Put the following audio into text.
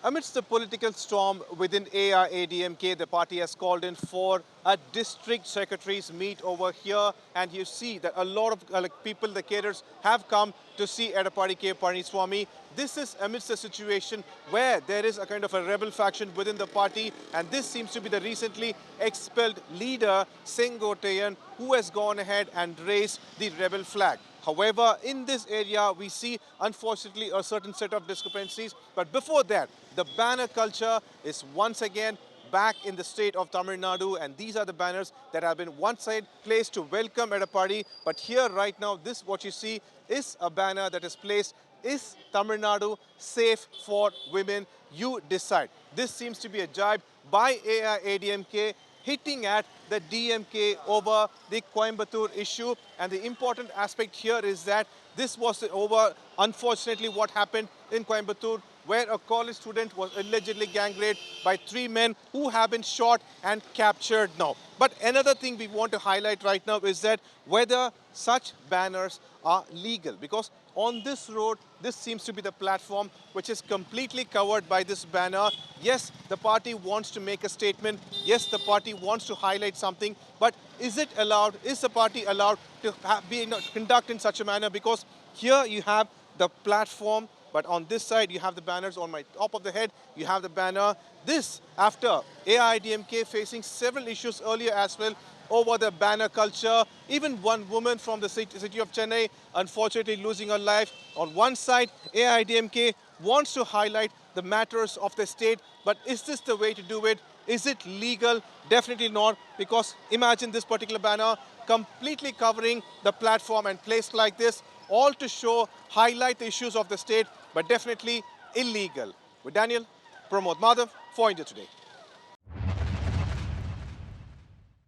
Amidst the political storm within AIADMK, the party has called in for a district secretaries meet over here, and you see that a lot of people, the cadres, have come to see Edappadi K. Palaniswamy. This is amidst a situation where there is a kind of a rebel faction within the party, and this seems to be the recently expelled leader, Sengottayan, who has gone ahead and raised the rebel flag. However, in this area, we see, unfortunately, a certain set of discrepancies. But before that, the banner culture is once again back in the state of Tamil Nadu, and these are the banners that have been one side placed to welcome Edappadi. But here right now, this what you see is a banner that is placed, "Is Tamil Nadu safe for women? You decide." This seems to be a jibe by AIADMK, hitting at the DMK over the Coimbatore issue. And the important aspect here is that this was over, unfortunately, what happened in Coimbatore, where a college student was allegedly gang raped by 3 men who have been shot and captured now. But another thing we want to highlight right now is that whether such banners are legal, because on this road, this seems to be the platform which is completely covered by this banner. Yes, the party wants to make a statement. Yes, the party wants to highlight something. But is it allowed? Is the party allowed to conduct in such a manner? Because here you have the platform, but on this side you have the banners. On my top of the head, you have the banner. This after AIADMK facing several issues earlier as well over the banner culture. Even one woman from the city of Chennai, unfortunately losing her life. On one side, AIADMK wants to highlight the matters of the state, but is this the way to do it? Is it legal? Definitely not, because imagine this particular banner completely covering the platform and placed like this, all to show, highlight the issues of the state, but definitely illegal. With Daniel, Pramod Madhav for India Today.